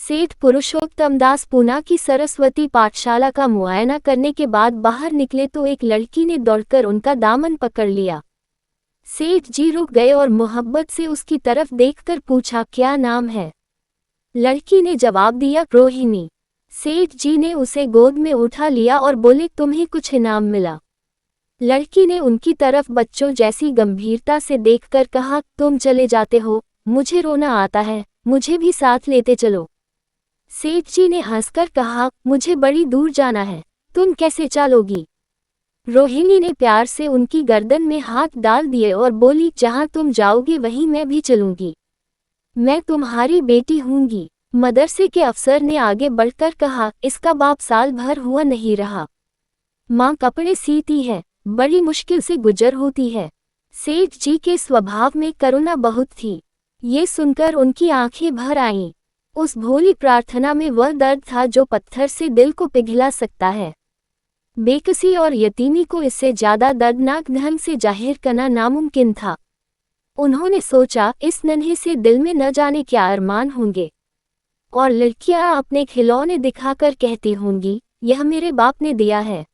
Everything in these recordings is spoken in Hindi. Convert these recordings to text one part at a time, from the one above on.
सेठ पुरुषोत्तम दास पूना की सरस्वती पाठशाला का मुआयना करने के बाद बाहर निकले तो एक लड़की ने दौड़कर उनका दामन पकड़ लिया। सेठ जी रुक गए और मोहब्बत से उसकी तरफ देखकर पूछा, क्या नाम है? लड़की ने जवाब दिया, रोहिणी। सेठ जी ने उसे गोद में उठा लिया और बोले, तुम्हें कुछ इनाम मिला? लड़की ने उनकी तरफ बच्चों जैसी गंभीरता से देखकर कहा, तुम चले जाते हो, मुझे रोना आता है, मुझे भी साथ लेते चलो। सेठ जी ने हंसकर कहा, मुझे बड़ी दूर जाना है, तुम कैसे चलोगी? रोहिणी ने प्यार से उनकी गर्दन में हाथ डाल दिए और बोली, जहां तुम जाओगे वहीं मैं भी चलूंगी, मैं तुम्हारी बेटी हूंगी। मदरसे के अफसर ने आगे बढ़कर कहा, इसका बाप साल भर हुआ नहीं रहा, माँ कपड़े सीती है, बड़ी मुश्किल से गुजर होती है। सेठ जी के स्वभाव में करुणा बहुत थी। ये सुनकर उनकी आंखें भर आईं। उस भोली प्रार्थना में वह दर्द था जो पत्थर से दिल को पिघला सकता है। बेकसी और यतीमी को इससे ज्यादा दर्दनाक ढंग से जाहिर करना नामुमकिन था। उन्होंने सोचा, इस नन्हे से दिल में न जाने क्या अरमान होंगे, और लड़कियां अपने खिलौने दिखाकर कहती होंगी, यह मेरे बाप ने दिया है।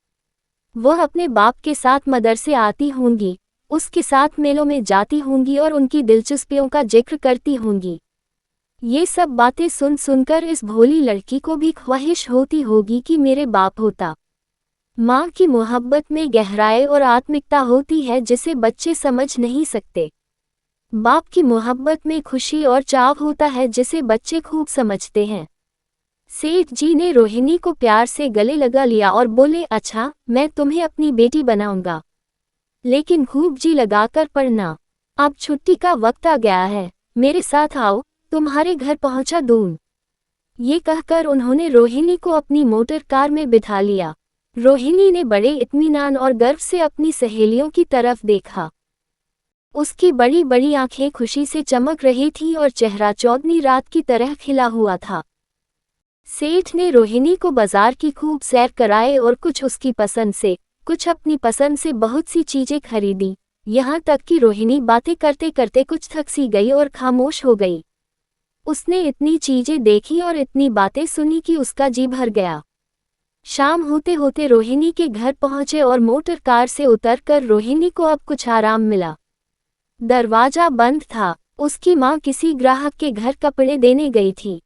वह अपने बाप के साथ मदरसे आती होंगी, उसके साथ मेलों में जाती होंगी और उनकी दिलचस्पियों का जिक्र करती होंगी। ये सब बातें सुन सुनकर इस भोली लड़की को भी ख्वाहिश होती होगी कि मेरे बाप होता। माँ की मोहब्बत में गहराई और आत्मिकता होती है जिसे बच्चे समझ नहीं सकते। बाप की मोहब्बत में खुशी और चाव होता है जिसे बच्चे खूब समझते हैं। सेठ जी ने रोहिणी को प्यार से गले लगा लिया और बोले, अच्छा, मैं तुम्हें अपनी बेटी बनाऊंगा, लेकिन खूब जी लगाकर पढ़ना। अब छुट्टी का वक्त आ गया है, मेरे साथ आओ, तुम्हारे घर पहुंचा दूं। ये कहकर उन्होंने रोहिणी को अपनी मोटर कार में बिठा लिया। रोहिणी ने बड़े इत्मीनान और गर्व से अपनी सहेलियों की तरफ देखा। उसकी बड़ी बड़ी आंखें खुशी से चमक रही थीं और चेहरा चौदनी रात की तरह खिला हुआ था। सेठ ने रोहिणी को बाजार की खूब सैर कराए और कुछ उसकी पसंद से, कुछ अपनी पसंद से बहुत सी चीजें खरीदी, यहाँ तक कि रोहिणी बातें करते करते कुछ थक सी गई और खामोश हो गई। उसने इतनी चीजें देखी और इतनी बातें सुनी कि उसका जी भर गया। शाम होते होते रोहिणी के घर पहुंचे और मोटर कार से उतरकर रोहिणी को अब कुछ आराम मिला। दरवाजा बंद था। उसकी माँ किसी ग्राहक के घर कपड़े देने गई थी।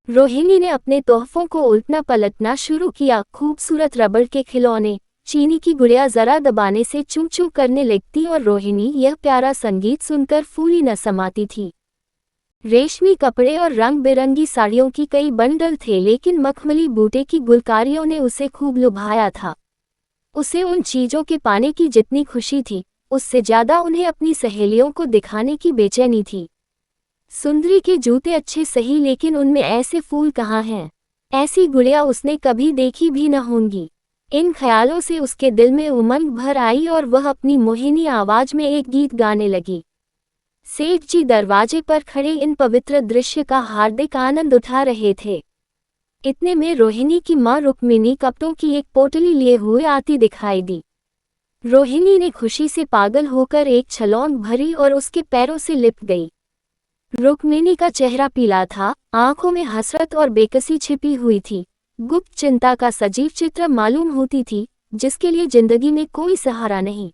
रोहिणी ने अपने तोहफों को उलटना पलटना शुरू किया। खूबसूरत रबड़ के खिलौने, चीनी की गुड़िया जरा दबाने से चू चू करने लगती और रोहिणी यह प्यारा संगीत सुनकर फूली न समाती थी। रेशमी कपड़े और रंग बिरंगी साड़ियों की कई बंडल थे, लेकिन मखमली बूटे की गुलकारियों ने उसे खूब लुभाया था। उसे उन चीजों के पाने की जितनी खुशी थी, उससे ज्यादा उन्हें अपनी सहेलियों को दिखाने की बेचैनी थी। सुंदरी के जूते अच्छे सही, लेकिन उनमें ऐसे फूल कहाँ हैं? ऐसी गुड़िया उसने कभी देखी भी न होंगी। इन ख्यालों से उसके दिल में उमंग भर आई और वह अपनी मोहिनी आवाज में एक गीत गाने लगी। सेठ जी दरवाजे पर खड़े इन पवित्र दृश्य का हार्दिक आनंद उठा रहे थे। इतने में रोहिणी की माँ रुक्मिणी कपड़ों की एक पोटली लिए हुए आती दिखाई दी। रोहिणी ने खुशी से पागल होकर एक छलौंग भरी और उसके पैरों से लिपट गई। रुक्मिणी का चेहरा पीला था, आंखों में हसरत और बेकसी छिपी हुई थी। गुप्त चिंता का सजीव चित्र मालूम होती थी, जिसके लिए जिंदगी में कोई सहारा नहीं।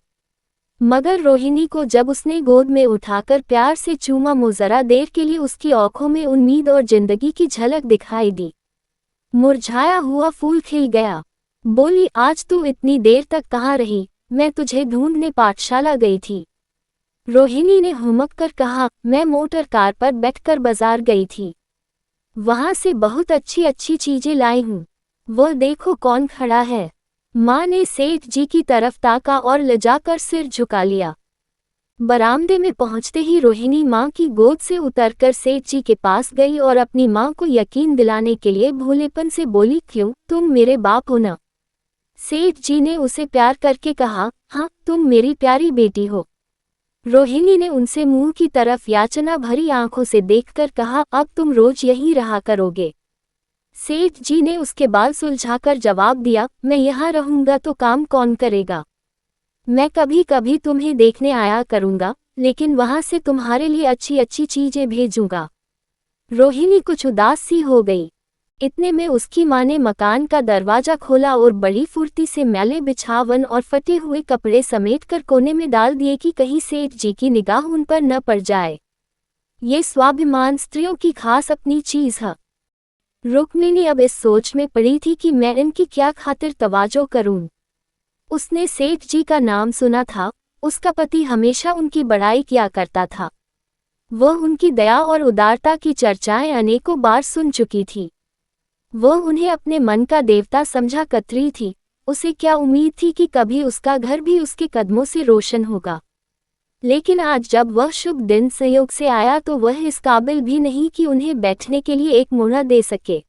मगर रोहिणी को जब उसने गोद में उठाकर प्यार से चूमा, जरा देर के लिए उसकी आंखों में उम्मीद और जिंदगी की झलक दिखाई दी। मुरझाया हुआ फूल खिल गया। बोली, आज तू इतनी देर तक कहाँ रही? मैं तुझे ढूंढने पाठशाला गई थी। रोहिणी ने हुमक कर कहा, मैं मोटर कार पर बैठकर बाजार गई थी, वहां से बहुत अच्छी अच्छी चीजें लाई हूँ। वो देखो कौन खड़ा है। माँ ने सेठ जी की तरफ ताका और लजाकर सिर झुका लिया। बरामदे में पहुंचते ही रोहिणी माँ की गोद से उतरकर सेठ जी के पास गई और अपनी माँ को यकीन दिलाने के लिए भोलेपन से बोली, क्यों, तुम मेरे बाप हो ना? सेठ जी ने उसे प्यार करके कहा, हाँ, तुम मेरी प्यारी बेटी हो। रोहिणी ने उनसे मुंह की तरफ याचना भरी आंखों से देखकर कहा, अब तुम रोज यहीं रहा करोगे? सेठ जी ने उसके बाल सुलझाकर जवाब दिया, मैं यहाँ रहूंगा तो काम कौन करेगा? मैं कभी कभी तुम्हें देखने आया करूंगा, लेकिन वहां से तुम्हारे लिए अच्छी अच्छी चीजें भेजूंगा। रोहिणी कुछ उदास सी हो गई। इतने में उसकी माँ ने मकान का दरवाजा खोला और बड़ी फुर्ती से मैले बिछावन और फटे हुए कपड़े समेटकर कोने में डाल दिए कि कहीं सेठ जी की निगाह उन पर न पड़ जाए। ये स्वाभिमान स्त्रियों की खास अपनी चीज है। रुक्मिणी अब इस सोच में पड़ी थी कि मैं इनकी क्या खातिर तवाजो करूं। उसने सेठ जी का नाम सुना था, उसका पति हमेशा उनकी बड़ाई किया करता था। वह उनकी दया और उदारता की चर्चाएं अनेकों बार सुन चुकी थी। वह उन्हें अपने मन का देवता समझा करती थी। उसे क्या उम्मीद थी कि कभी उसका घर भी उसके कदमों से रोशन होगा। लेकिन आज जब वह शुभ दिन संयोग से आया तो वह इस काबिल भी नहीं कि उन्हें बैठने के लिए एक मोहरा दे सके।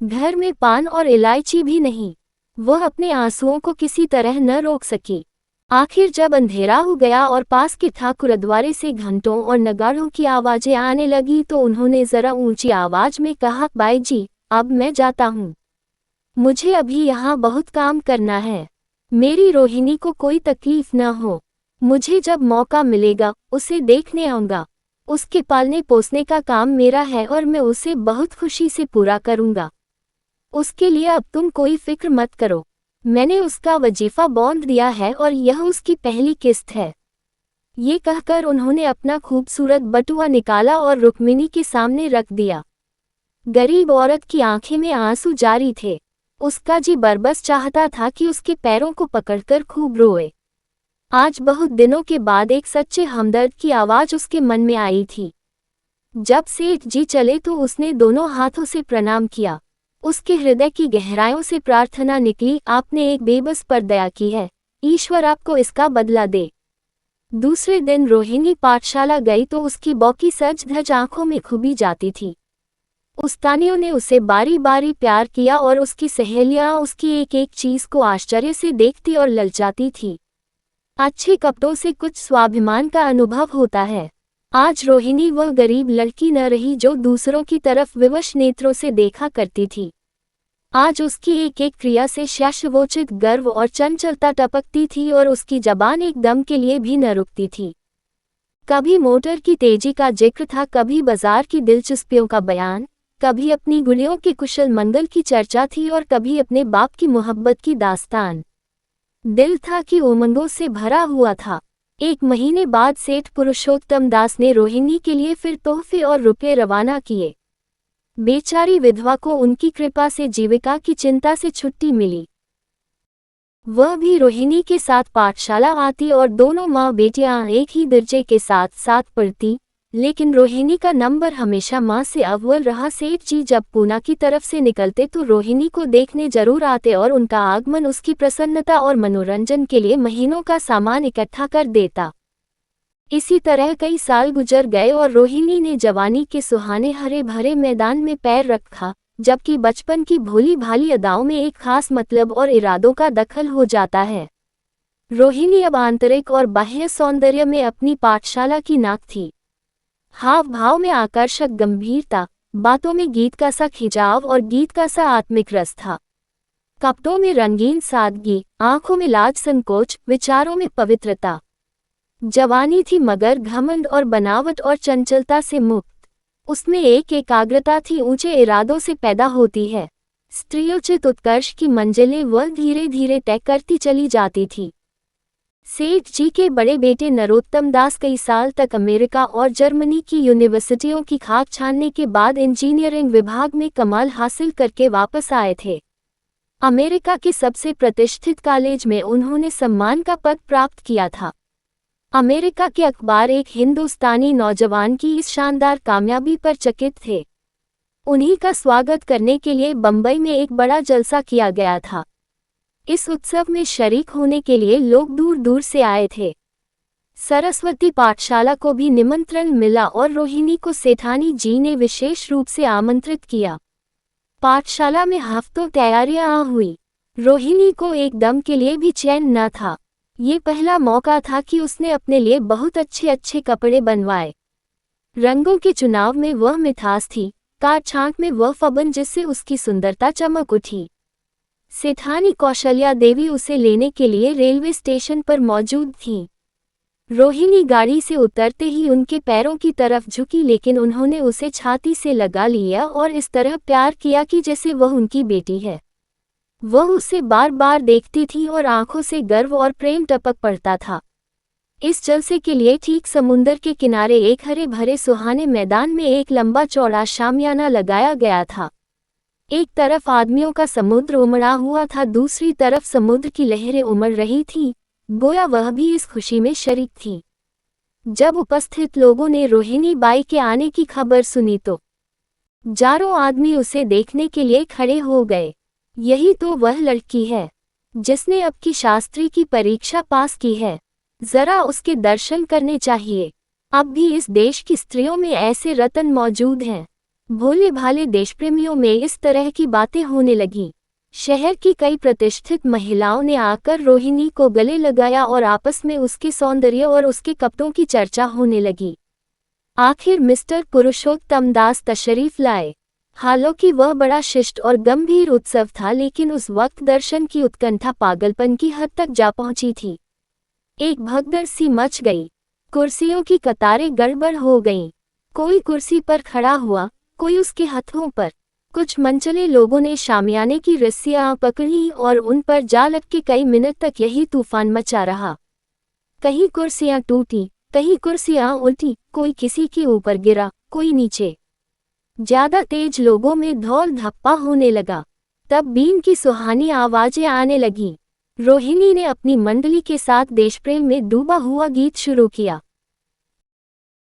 घर में पान और इलायची भी नहीं। वह अपने आंसुओं को किसी तरह न रोक सकी। आखिर जब अंधेरा हो गया और पास के ठाकुरद्वारे से घंटों और नगाड़ों की आवाजें आने लगी तो उन्होंने जरा ऊंची आवाज में कहा, बाई जी, अब मैं जाता हूँ। मुझे अभी यहाँ बहुत काम करना है। मेरी रोहिणी को कोई तकलीफ न हो। मुझे जब मौका मिलेगा उसे देखने आऊँगा। उसके पालने पोसने का काम मेरा है और मैं उसे बहुत खुशी से पूरा करूँगा। उसके लिए अब तुम कोई फिक्र मत करो। मैंने उसका वजीफा बांध दिया है और यह उसकी पहली किस्त है। ये कहकर उन्होंने अपना खूबसूरत बटुआ निकाला और रुक्मिणी के सामने रख दिया। गरीब औरत की आंखें में आंसू जारी थे। उसका जी बरबस चाहता था कि उसके पैरों को पकड़कर खूब रोए। आज बहुत दिनों के बाद एक सच्चे हमदर्द की आवाज उसके मन में आई थी। जब सेठ जी चले तो उसने दोनों हाथों से प्रणाम किया। उसके हृदय की गहराइयों से प्रार्थना निकली, आपने एक बेबस पर दया की है, ईश्वर आपको इसका बदला दे। दूसरे दिन रोहिणी पाठशाला गई तो उसकी बौकी सज धज आंखों में खुबी जाती थी। उस्तानियों ने उसे बारी बारी प्यार किया और उसकी सहेलियां उसकी एक एक चीज को आश्चर्य से देखती और ललचाती थी। अच्छे कपड़ों से कुछ स्वाभिमान का अनुभव होता है। आज रोहिणी वह गरीब लड़की न रही जो दूसरों की तरफ विवश नेत्रों से देखा करती थी। आज उसकी एक एक क्रिया से शाश्वतोचित गर्व और चंचलता टपकती थी और उसकी जबान एक दम के लिए भी न रुकती थी। कभी मोटर की तेजी का जिक्र था, कभी बाजार की दिलचस्पियों का बयान, कभी अपनी गुलियों के कुशल मंगल की चर्चा थी और कभी अपने बाप की मोहब्बत की दास्तान। दिल था कि उमंगों से भरा हुआ था। एक महीने बाद सेठ पुरुषोत्तम दास ने रोहिणी के लिए फिर तोहफे और रुपये रवाना किए। बेचारी विधवा को उनकी कृपा से जीविका की चिंता से छुट्टी मिली। वह भी रोहिणी के साथ पाठशाला आती और दोनों माँ बेटियां एक ही दर्जे के साथ साथ पढ़ती, लेकिन रोहिणी का नंबर हमेशा माँ से अव्वल रहा। सेठ जी जब पूना की तरफ से निकलते तो रोहिणी को देखने जरूर आते और उनका आगमन उसकी प्रसन्नता और मनोरंजन के लिए महीनों का सामान इकट्ठा कर देता। इसी तरह कई साल गुजर गए और रोहिणी ने जवानी के सुहाने हरे भरे मैदान में पैर रखा, जबकि बचपन की भोली भाली अदाओं में एक खास मतलब और इरादों का दखल हो जाता है। रोहिणी अब आंतरिक और बाह्य सौंदर्य में अपनी पाठशाला की नाक थी। हाव भाव में आकर्षक गंभीरता, बातों में गीत का सा खिंचाव और गीत का सा आत्मिक रस था। कपड़ों में रंगीन सादगी, आंखों में लाज संकोच, विचारों में पवित्रता। जवानी थी मगर घमंड और बनावट और चंचलता से मुक्त। उसमें एक एकाग्रता थी ऊंचे इरादों से पैदा होती है। स्त्रियोचित उत्कर्ष की मंजिलें वह धीरे धीरे तय करती चली जाती थी। सेठ जी के बड़े बेटे नरोत्तम दास कई साल तक अमेरिका और जर्मनी की यूनिवर्सिटियों की खाक छानने के बाद इंजीनियरिंग विभाग में कमाल हासिल करके वापस आए थे। अमेरिका के सबसे प्रतिष्ठित कॉलेज में उन्होंने सम्मान का पद प्राप्त किया था। अमेरिका के अखबार एक हिंदुस्तानी नौजवान की इस शानदार कामयाबी पर चकित थे। उन्हीं का स्वागत करने के लिए बंबई में एक बड़ा जलसा किया गया था। इस उत्सव में शरीक होने के लिए लोग दूर दूर से आए थे। सरस्वती पाठशाला को भी निमंत्रण मिला और रोहिणी को सेठानी जी ने विशेष रूप से आमंत्रित किया। पाठशाला में हफ्तों तैयारियां हुई। रोहिणी को एक दम के लिए भी चैन न था। ये पहला मौका था कि उसने अपने लिए बहुत अच्छे अच्छे कपड़े बनवाए। रंगों के चुनाव में वह मिठास थी, काट छांट में वह फबन जिससे उसकी सुंदरता चमक उठी। सेठानी कौशल्या देवी उसे लेने के लिए रेलवे स्टेशन पर मौजूद थीं। रोहिणी गाड़ी से उतरते ही उनके पैरों की तरफ झुकी, लेकिन उन्होंने उसे छाती से लगा लिया और इस तरह प्यार किया कि जैसे वह उनकी बेटी है। वह उसे बार बार देखती थी और आंखों से गर्व और प्रेम टपक पड़ता था। इस जलसे के लिए ठीक समुंदर के किनारे एक हरे भरे सुहाने मैदान में एक लंबा चौड़ा शामियाना लगाया गया था। एक तरफ आदमियों का समुद्र उमड़ा हुआ था, दूसरी तरफ समुद्र की लहरें उमड़ रही थीं, गोया वह भी इस खुशी में शरीक थी। जब उपस्थित लोगों ने रोहिणी बाई के आने की खबर सुनी तो हजारों आदमी उसे देखने के लिए खड़े हो गए। यही तो वह लड़की है जिसने अब की शास्त्री की परीक्षा पास की है। जरा उसके दर्शन करने चाहिए। अब भी इस देश की स्त्रियों में ऐसे रत्न मौजूद हैं। भोले भाले देशप्रेमियों में इस तरह की बातें होने लगीं। शहर की कई प्रतिष्ठित महिलाओं ने आकर रोहिणी को गले लगाया और आपस में उसके सौंदर्य और उसके कपड़ों की चर्चा होने लगी। आखिर मिस्टर पुरुषोत्तम दास तशरीफ लाए। हालांकि वह बड़ा शिष्ट और गंभीर उत्सव था, लेकिन उस वक्त दर्शन की उत्कंठा पागलपन की हद तक जा पहुंची थी। एक भगदड़ सी मच गई। कुर्सियों की कतारें गड़बड़ हो गईं। कोई कुर्सी पर खड़ा हुआ, कोई उसके हाथों पर। कुछ मनचले लोगों ने शामियाने की रस्सियां पकड़ी और उन पर जा लग के कई मिनट तक यही तूफान मचा रहा। कहीं कुर्सियां टूटी, कहीं कुर्सियां उल्टी, कोई किसी के ऊपर गिरा, कोई नीचे। ज्यादा तेज लोगों में धौल धप्पा होने लगा। तब बीन की सुहानी आवाजें आने लगीं। रोहिणी ने अपनी मंडली के साथ देशप्रेम में डूबा हुआ गीत शुरू किया।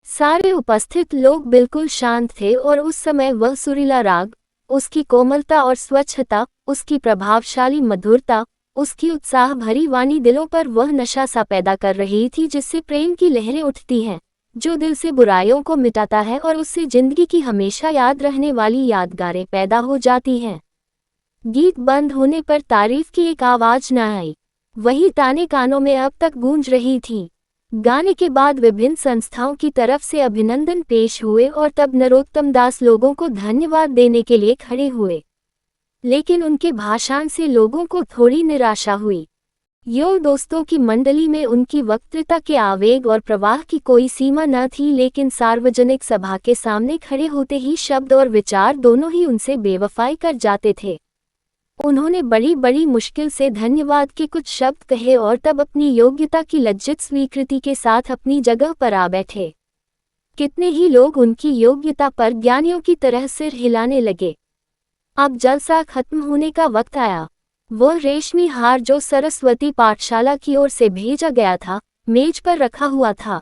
सारे उपस्थित लोग बिल्कुल शांत थे और उस समय वह सुरीला राग, उसकी कोमलता और स्वच्छता, उसकी प्रभावशाली मधुरता, उसकी उत्साह भरी वाणी दिलों पर वह नशा सा पैदा कर रही थी जिससे प्रेम की लहरें उठती हैं, जो दिल से बुराइयों को मिटाता है और उससे जिंदगी की हमेशा याद रहने वाली यादगारें पैदा हो जाती हैं। गीत बंद होने पर तारीफ की एक आवाज न आई। वही ताने कानों में अब तक गूंज रही थी। गाने के बाद विभिन्न संस्थाओं की तरफ से अभिनंदन पेश हुए और तब नरोत्तम दास लोगों को धन्यवाद देने के लिए खड़े हुए। लेकिन उनके भाषण से लोगों को थोड़ी निराशा हुई। यो दोस्तों की मंडली में उनकी वक्तृता के आवेग और प्रवाह की कोई सीमा न थी, लेकिन सार्वजनिक सभा के सामने खड़े होते ही शब्द और विचार दोनों ही उनसे बेवफाई कर जाते थे। उन्होंने बड़ी बड़ी मुश्किल से धन्यवाद के कुछ शब्द कहे और तब अपनी योग्यता की लज्जित स्वीकृति के साथ अपनी जगह पर आ बैठे। कितने ही लोग उनकी योग्यता पर ज्ञानियों की तरह सिर हिलाने लगे। अब जलसा खत्म होने का वक्त आया। वह रेशमी हार जो सरस्वती पाठशाला की ओर से भेजा गया था, मेज पर रखा हुआ था।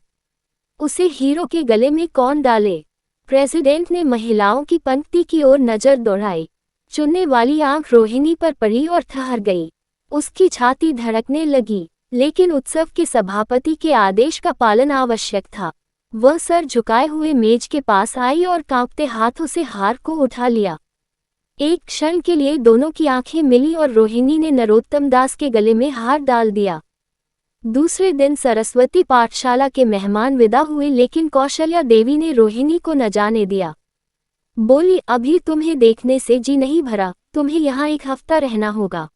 उसे हीरो के गले में कौन डाले? प्रेसिडेंट ने महिलाओं की पंक्ति की ओर नजर दौड़ाई। चुनने वाली आंख रोहिणी पर पड़ी और ठहर गई। उसकी छाती धड़कने लगी, लेकिन उत्सव के सभापति के आदेश का पालन आवश्यक था। वह सर झुकाए हुए मेज के पास आई और कांपते हाथों से हार को उठा लिया। एक क्षण के लिए दोनों की आंखें मिली और रोहिणी ने नरोत्तम दास के गले में हार डाल दिया। दूसरे दिन सरस्वती पाठशाला के मेहमान विदा हुए, लेकिन कौशल्या देवी ने रोहिणी को न जाने दिया। बोली, अभी तुम्हें देखने से जी नहीं भरा, तुम्हें यहाँ एक हफ्ता रहना होगा।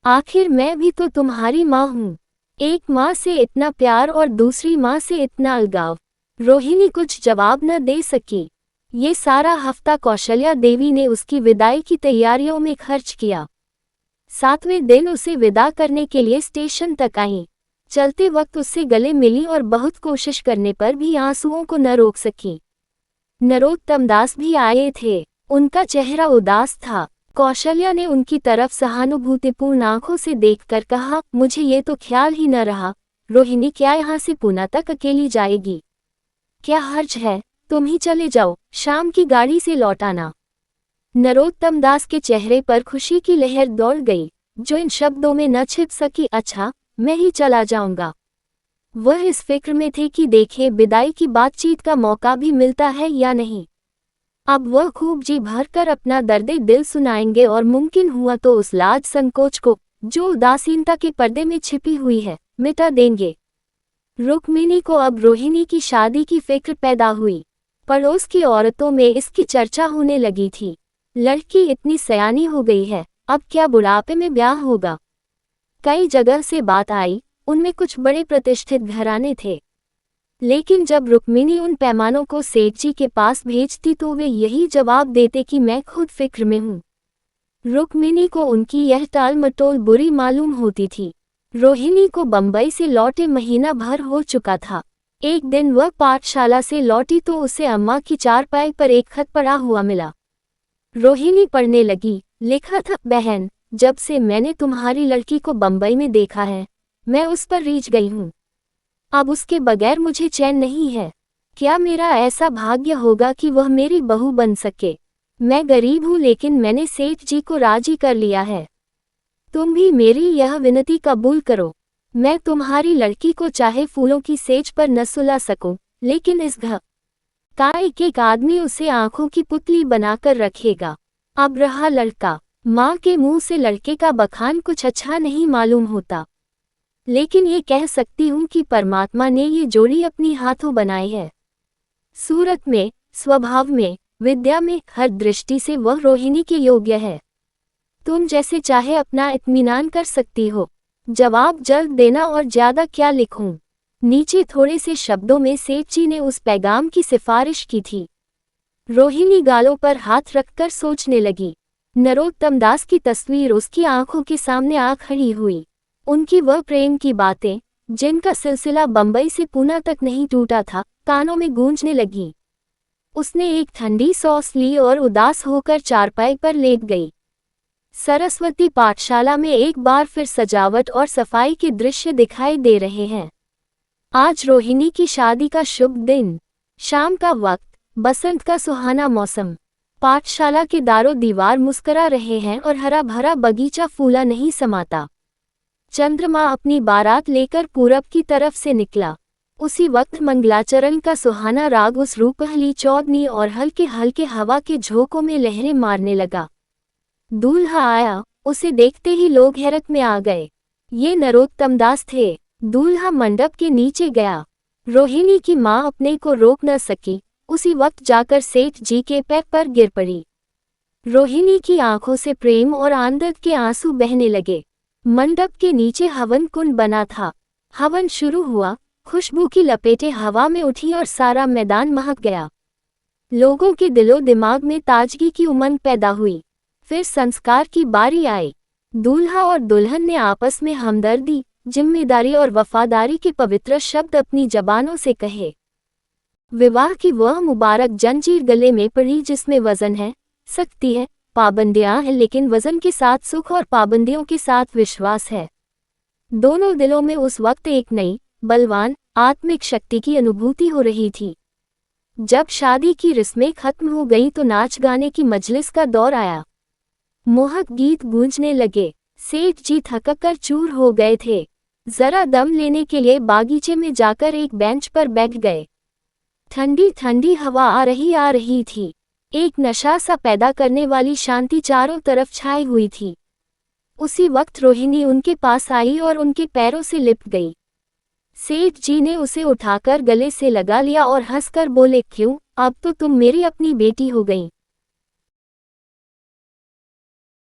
आखिर मैं भी तो तुम्हारी माँ हूँ। एक माँ से इतना प्यार और दूसरी माँ से इतना अलगाव। रोहिणी कुछ जवाब न दे सकी। ये सारा हफ्ता कौशल्या देवी ने उसकी विदाई की तैयारियों में खर्च किया। 7वें दिन उसे विदा करने के लिए स्टेशन तक आई। चलते वक्त उससे गले मिली और बहुत कोशिश करने पर भी आंसुओं को न रोक सकी। नरोत्तम दास भी आए थे। उनका चेहरा उदास था। कौशल्या ने उनकी तरफ सहानुभूतिपूर्ण आंखों से देखकर कहा, मुझे ये तो ख्याल ही न रहा, रोहिणी क्या यहाँ से पूना तक अकेली जाएगी? क्या हर्ज है? तुम ही चले जाओ, शाम की गाड़ी से लौट आना। नरोत्तम दास के चेहरे पर खुशी की लहर दौड़ गई, जो इन शब्दों में न छिप सकी। अच्छा, मैं ही चला जाऊंगा। वह इस फिक्र में थे कि देखें विदाई की बातचीत का मौका भी मिलता है या नहीं। अब वह खूब जी भरकर अपना दर्दे दिल सुनाएंगे और मुमकिन हुआ तो उस लाज संकोच को, जो उदासीनता के पर्दे में छिपी हुई है, मिटा देंगे। रुक्मिणी को अब रोहिणी की शादी की फिक्र पैदा हुई। पड़ोस की औरतों में इसकी चर्चा होने लगी थी। लड़की इतनी सयानी हो गई है, अब क्या बुढ़ापे में ब्याह होगा? कई जगह से बात आई, उनमें कुछ बड़े प्रतिष्ठित घराने थे। लेकिन जब रुक्मिणी उन पैमानों को सेठ जी के पास भेजती तो वे यही जवाब देते कि मैं खुद फिक्र में हूँ। रुक्मिणी को उनकी यह टाल मटोल बुरी मालूम होती थी। रोहिणी को बंबई से लौटे महीना भर हो चुका था। एक दिन वह पाठशाला से लौटी तो उसे अम्मा की चारपाई पर एक खत पड़ा हुआ मिला। रोहिणी पढ़ने लगी। लिखा था, बहन, जब से मैंने तुम्हारी लड़की को बंबई में देखा है, मैं उस पर रीझ गई हूँ। अब उसके बगैर मुझे चैन नहीं है। क्या मेरा ऐसा भाग्य होगा कि वह मेरी बहू बन सके? मैं गरीब हूँ लेकिन मैंने सेठ जी को राजी कर लिया है। तुम भी मेरी यह विनती कबूल करो। मैं तुम्हारी लड़की को चाहे फूलों की सेज पर न सुला सकूं, लेकिन इस घर का एक आदमी उसे आंखों की पुतली बनाकर रखेगा। अब रहा लड़का, माँ के मुंह से लड़के का बखान कुछ अच्छा नहीं मालूम होता, लेकिन ये कह सकती हूँ कि परमात्मा ने ये जोड़ी अपनी हाथों बनाई है। सूरत में, स्वभाव में, विद्या में, हर दृष्टि से वह रोहिणी के योग्य है। तुम जैसे चाहे अपना इत्मीनान कर सकती हो। जवाब जल्द देना और ज्यादा क्या लिखूं। नीचे थोड़े से शब्दों में सेठ जी ने उस पैगाम की सिफारिश की थी। रोहिणी गालों पर हाथ रखकर सोचने लगी। नरोत्तम दास की तस्वीर उसकी आंखों के सामने आ खड़ी हुई। उनकी वह प्रेम की बातें, जिनका सिलसिला बंबई से पूना तक नहीं टूटा था, कानों में गूंजने लगी। उसने एक ठंडी सॉस ली और उदास होकर चारपाई पर लेट गई। सरस्वती पाठशाला में एक बार फिर सजावट और सफाई के दृश्य दिखाई दे रहे हैं। आज रोहिणी की शादी का शुभ दिन। शाम का वक्त, बसंत का सुहाना मौसम। पाठशाला के दारों दीवार मुस्करा रहे हैं और हरा भरा बगीचा फूला नहीं समाता। चंद्रमा अपनी बारात लेकर पूरब की तरफ से निकला। उसी वक्त मंगलाचरण का सुहाना राग उस रूपहली चौदनी और हल्के हल्के हवा के झोंकों में लहरें मारने लगा। दूल्हा आया। उसे देखते ही लोग हैरत में आ गए। ये नरोत्तम दास थे। दूल्हा मंडप के नीचे गया। रोहिणी की माँ अपने को रोक न सकी, उसी वक्त जाकर सेठ जी के पैर पर गिर पड़ी। रोहिणी की आंखों से प्रेम और आनंद के आंसू बहने लगे। मंडप के नीचे हवन कुंड बना था। हवन शुरू हुआ, खुशबू की लपेटें हवा में उठी और सारा मैदान महक गया। लोगों के दिलो दिमाग में ताजगी की उमंग पैदा हुई। फिर संस्कार की बारी आई। दूल्हा और दुल्हन ने आपस में हमदर्दी, जिम्मेदारी और वफादारी के पवित्र शब्द अपनी जबानों से कहे। विवाह की वह मुबारक जंजीर गले में पड़ी जिसमें वजन है, सख्ती है, पाबंदियां हैं, लेकिन वजन के साथ सुख और पाबंदियों के साथ विश्वास है। दोनों दिलों में उस वक्त एक नई, बलवान, आत्मिक शक्ति की अनुभूति हो रही थी। जब शादी की रस्में खत्म हो गईं तो नाच गाने की मजलिस का दौर आया। मोहक गीत गूंजने लगे। सेठ जी थककर चूर हो गए थे। जरा दम लेने के लिए बागीचे में जाकर एक बेंच पर बैठ गए। ठंडी ठंडी हवा आ रही थी। एक नशा सा पैदा करने वाली शांति चारों तरफ छाई हुई थी। उसी वक्त रोहिणी उनके पास आई और उनके पैरों से लिपट गई। सेठ जी ने उसे उठाकर गले से लगा लिया और हंसकर बोले, क्यों, अब तो तुम मेरी अपनी बेटी हो गई।